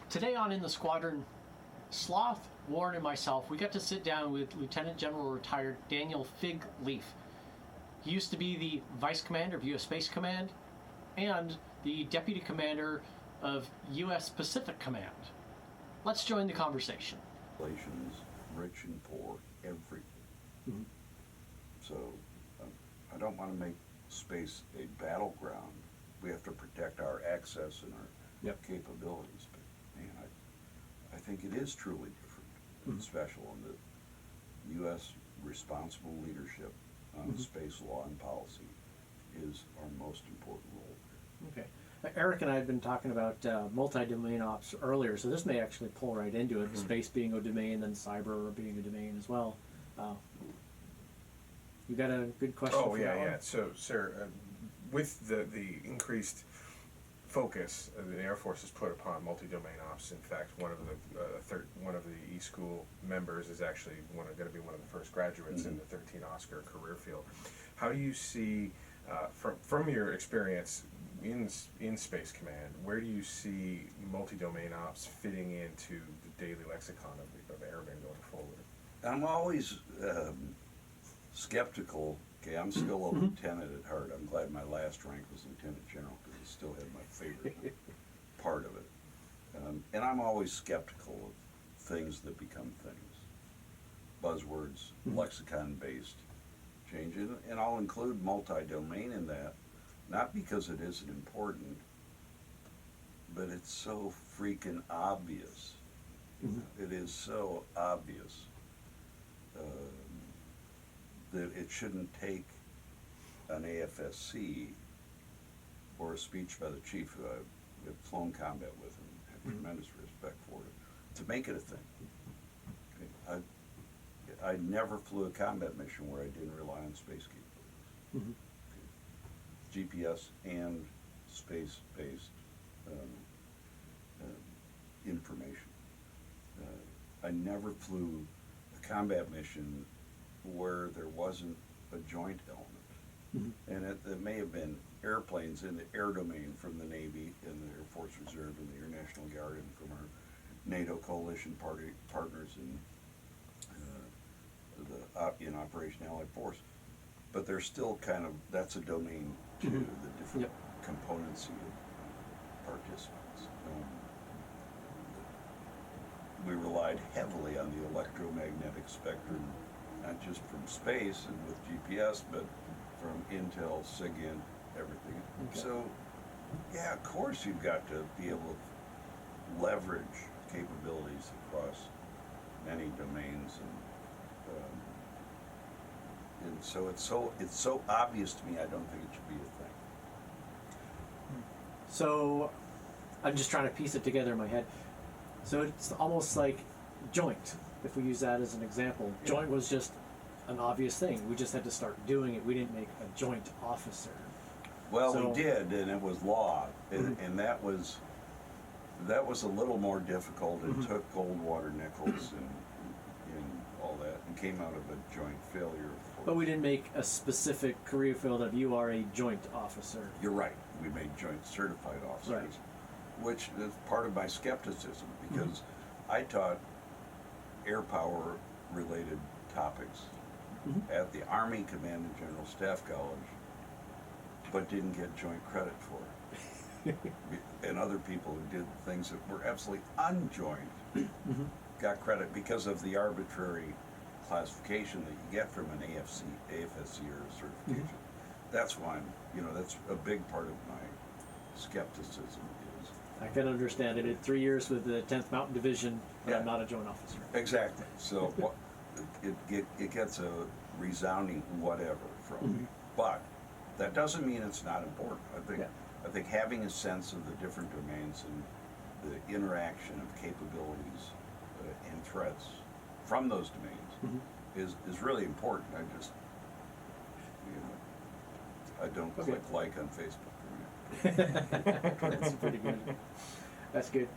Today on In the Squadron, Sloth, Warren, and myself, we got to sit down with Lieutenant General retired Daniel Fig Leaf. He used to be the Vice Commander of U.S. Space Command and the Deputy Commander of U.S. Pacific Command. Let's join the conversation. Relations, rich and poor, everything. Mm-hmm. So I don't want to make space a battleground. We have to protect our access and our capabilities. But man, I think it is truly different and special, and the U.S. responsible leadership on space law and policy is our most important role. Okay. Eric and I had been talking about multi-domain ops earlier, so this may actually pull right into it, space being a domain, then cyber being a domain as well. You got a good question for that one? Yeah. So, sir, with the increased focus the Air Force has put upon multi-domain ops, in fact, one of the eSchool members is actually going to be one of the first graduates in the 13 Oscar career field. How do you see, from your experience in Space Command, where do you see multi-domain ops fitting into the daily lexicon of airmen going forward? I'm always skeptical. Okay, I'm still a lieutenant at heart. I'm glad my last rank was lieutenant general because it still had my favorite part of it. And I'm always skeptical of things that become things. Buzzwords, lexicon-based change. And I'll include multi-domain in that, not because it isn't important, but it's so freaking obvious. It is so obvious that it shouldn't take an AFSC or a speech by the chief, who I've flown combat with and have tremendous respect for it, to make it a thing. Okay. I never flew a combat mission where I didn't rely on space capabilities. GPS and space-based information. I never flew a combat mission where there wasn't a joint element. And it may have been airplanes in the air domain from the Navy and the Air Force Reserve and the Air National Guard and from our NATO coalition partners in Operation Allied Force. But there's still that's a domain to the different componency of participants. We relied heavily on the electromagnetic spectrum, not just from space and with GPS, but from Intel, SIGINT, everything. So, yeah, of course you've got to be able to leverage capabilities across many domains, and so it's so obvious to me. I don't think it should be a thing. So, I'm just trying to piece it together in my head. So it's almost like joint, if we use that as an example. Joint was just an obvious thing. We just had to start doing it. We didn't make a joint officer. Well, we did, and it was law, and that was a little more difficult. It took Goldwater Nichols and all that, and came out of a joint failure. But we didn't make a specific career field of you are a joint officer. You're right. We made joint certified officers, which is part of my skepticism, because I taught air power related topics at the Army Command and General Staff College, but didn't get joint credit for it. And other people who did things that were absolutely unjoint got credit because of the arbitrary classification that you get from an AFSC or a certification. That's why that's a big part of my skepticism. I can understand it. I did 3 years with the 10th Mountain Division, but I'm not a joint officer. Exactly. So it gets a resounding whatever from me. But that doesn't mean it's not important. I think having a sense of the different domains and the interaction of capabilities and threats from those domains is really important. I don't click like on Facebook. That's pretty good. That's good.